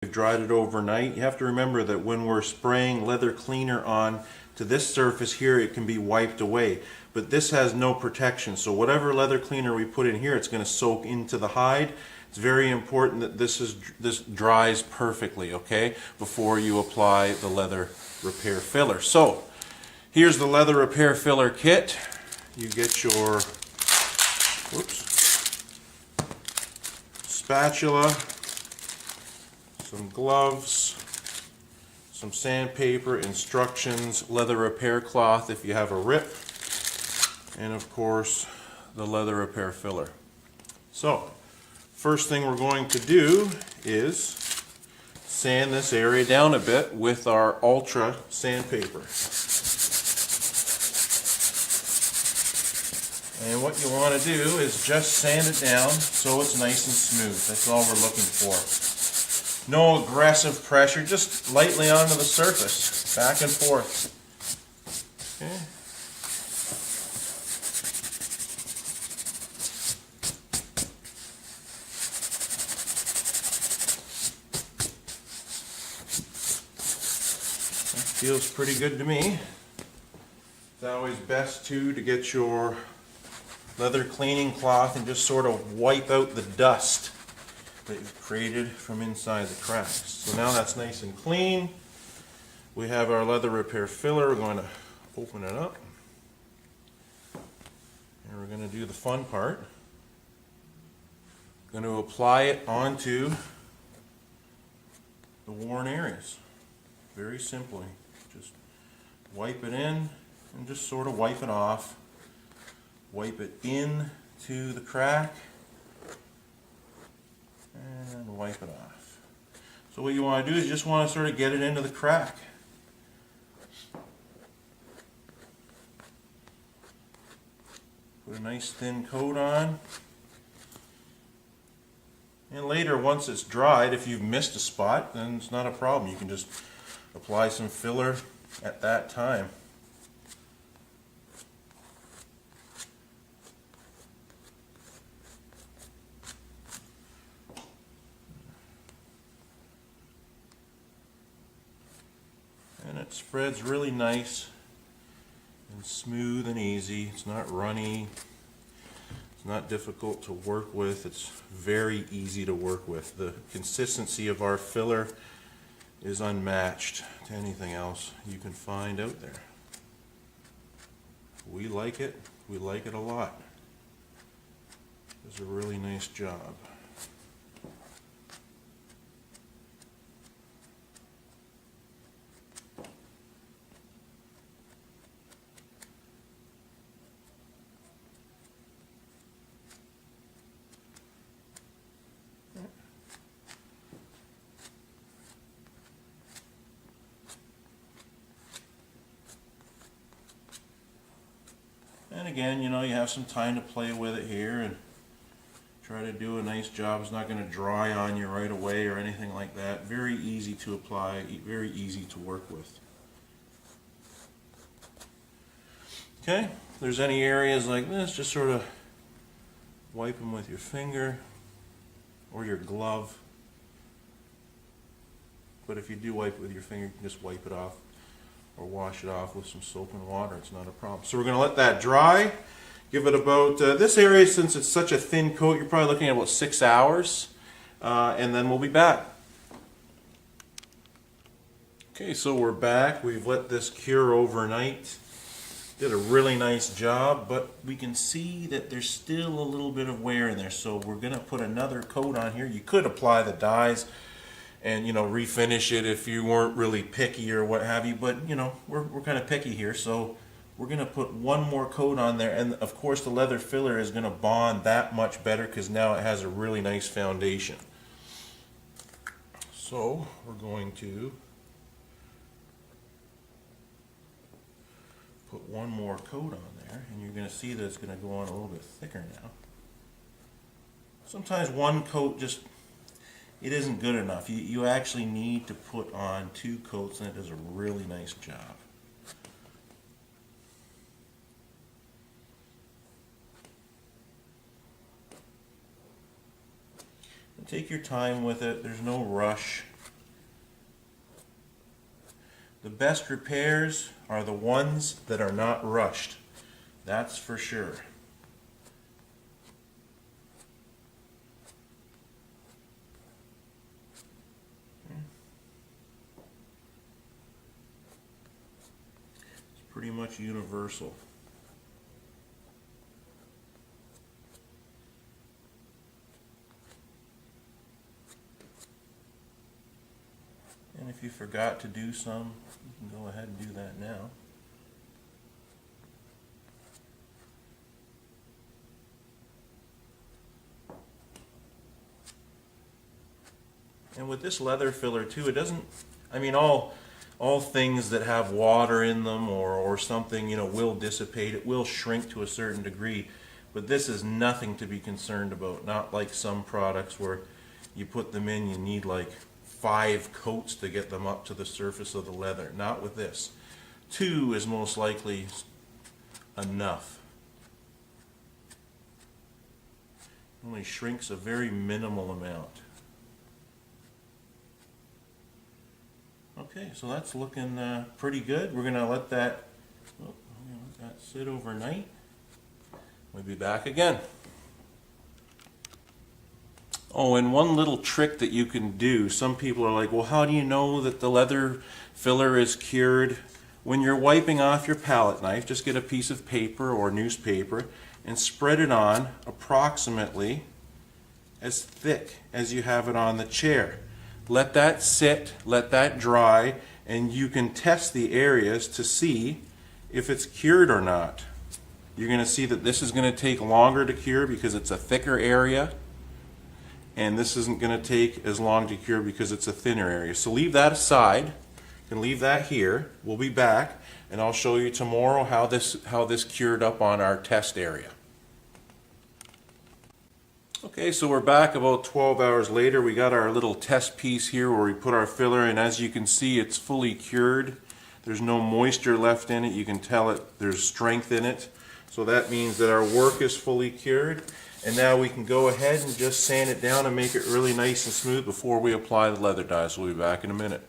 We've dried it overnight. You have to remember that when we're spraying leather cleaner on to this surface here, it can be wiped away. But this has no protection, so whatever leather cleaner we put in here, it's going to soak into the hide. It's very important that this dries perfectly, okay, before you apply the leather repair filler. So here's the leather repair filler kit. You get your spatula, some gloves, some sandpaper, instructions, leather repair cloth if you have a rip, and of course the leather repair filler. So first thing we're going to do is sand this area down a bit with our Ultra sandpaper. And what you want to do is just sand it down so it's nice and smooth. That's all we're looking for. No aggressive pressure, just lightly onto the surface, back and forth. Okay. That feels pretty good to me. It's always best to get your leather cleaning cloth and just sort of wipe out the dust that you've created from inside the cracks. So now that's nice and clean. We have our leather repair filler. We're going to open it up. And we're going to do the fun part. We're going to apply it onto the worn areas. Very simply. Just wipe it in and just sort of wipe it off. Wipe it in to the crack and wipe it off. So what you want to do is you just want to sort of get it into the crack. Put a nice thin coat on. And later, once it's dried, if you've missed a spot, then it's not a problem. You can just apply some filler at that time. And it spreads really nice and smooth and easy. It's not runny. It's not difficult to work with. It's very easy to work with. The consistency of our filler is unmatched to anything else you can find out there. We like it. We like it a lot. It's a really nice job. And again, you have some time to play with it here and try to do a nice job. It's not going to dry on you right away or anything like that. Very easy to apply, very easy to work with. Okay, if there's any areas like this, just sort of wipe them with your finger or your glove. But if you do wipe it with your finger, you can just wipe it off or wash it off with some soap and water. It's not a problem. So we're going to let that dry. Give it about, this area, since it's such a thin coat, you're probably looking at about 6 hours. And then we'll be back. Okay, so we're back. We've let this cure overnight. Did a really nice job, but we can see that there's still a little bit of wear in there. So we're going to put another coat on here. You could apply the dyes and refinish it if you weren't really picky or what have you, but we're kind of picky here, so we're going to put one more coat on there, and of course the leather filler is going to bond that much better because now it has a really nice foundation. So we're going to put one more coat on there, and you're going to see that it's going to go on a little bit thicker now. Sometimes one coat it isn't good enough. You actually need to put on 2 coats, and it does a really nice job. And take your time with it. There's no rush. The best repairs are the ones that are not rushed. That's for sure. It's pretty much universal. And if you forgot to do some, you can go ahead and do that now. And with this leather filler too, it doesn't, I mean, all things that have water in them or something, will dissipate. It will shrink to a certain degree. But this is nothing to be concerned about. Not like some products where you put them in, you need like 5 coats to get them up to the surface of the leather. Not with this. 2 is most likely enough. It only shrinks a very minimal amount. Okay, so that's looking pretty good. We're going to let that sit overnight. We'll be back again. Oh, and one little trick that you can do, some people are like, well, how do you know that the leather filler is cured? When you're wiping off your palette knife, just get a piece of paper or newspaper and spread it on approximately as thick as you have it on the chair. Let that sit, let that dry, and you can test the areas to see if it's cured or not. You're going to see that this is going to take longer to cure because it's a thicker area, and this isn't going to take as long to cure because it's a thinner area. So leave that aside. You can leave that here. We'll be back, and I'll show you tomorrow how this cured up on our test area. Okay, so we're back about 12 hours later. We got our little test piece here where we put our filler, and as you can see, it's fully cured. There's no moisture left in it. You can tell there's strength in it. So that means that our work is fully cured. And now we can go ahead and just sand it down and make it really nice and smooth before we apply the leather dye. So we'll be back in a minute.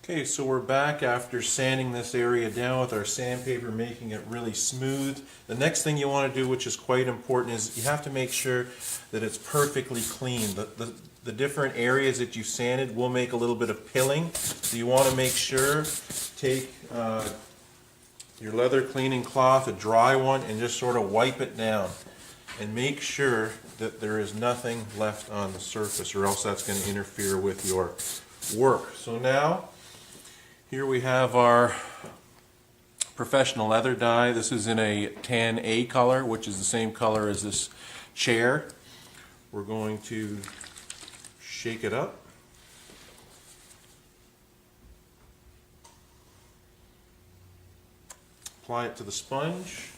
Okay, so we're back after sanding this area down with our sandpaper, making it really smooth. The next thing you want to do, which is quite important, is you have to make sure that it's perfectly clean. The different areas that you sanded will make a little bit of pilling. So you want to make sure, take your leather cleaning cloth, a dry one, and just sort of wipe it down. And make sure that there is nothing left on the surface, or else that's going to interfere with your work. So now, here we have our professional leather dye. This is in a tan A color, which is the same color as this chair. We're going to shake it up. Apply it to the sponge.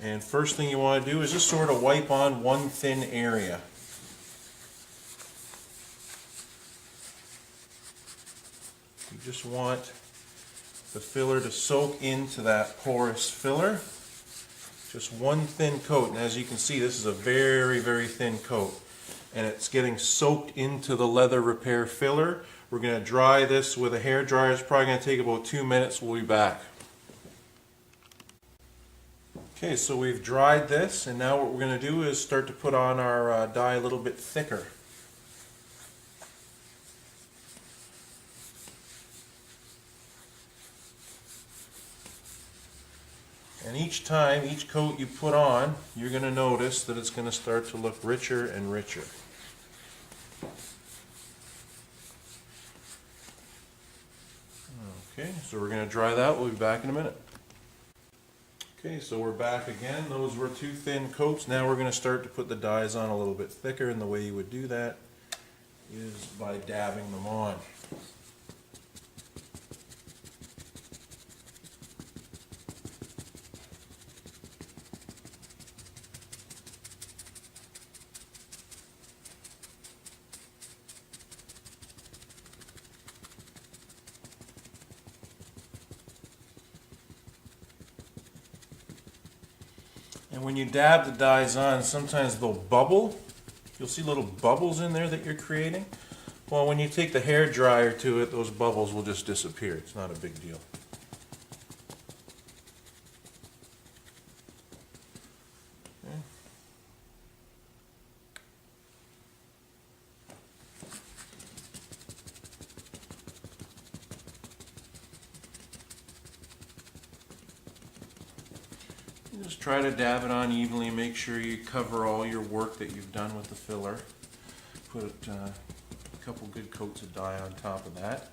And first thing you want to do is just sort of wipe on one thin area. You just want the filler to soak into that porous filler. Just one thin coat, and as you can see, this is a very, very thin coat. And it's getting soaked into the leather repair filler. We're going to dry this with a hair dryer. It's probably going to take about 2 minutes. We'll be back. Okay, so we've dried this, and now what we're going to do is start to put on our dye a little bit thicker. And each time, each coat you put on, you're going to notice that it's going to start to look richer and richer. Okay, so we're going to dry that. We'll be back in a minute. Okay, so we're back again. Those were 2 thin coats. Now we're going to start to put the dyes on a little bit thicker, and the way you would do that is by dabbing them on. And when you dab the dyes on, sometimes they'll bubble. You'll see little bubbles in there that you're creating. Well, when you take the hair dryer to it, those bubbles will just disappear. It's not a big deal. Okay. Just try to dab it on evenly. Make sure you cover all your work that you've done with the filler. Put a couple good coats of dye on top of that.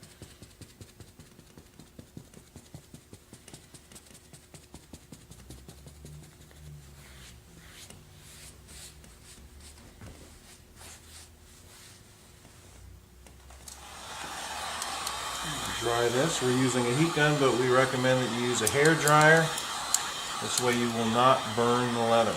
Dry this. We're using a heat gun, but we recommend that you use a hair dryer. This way you will not burn the leather.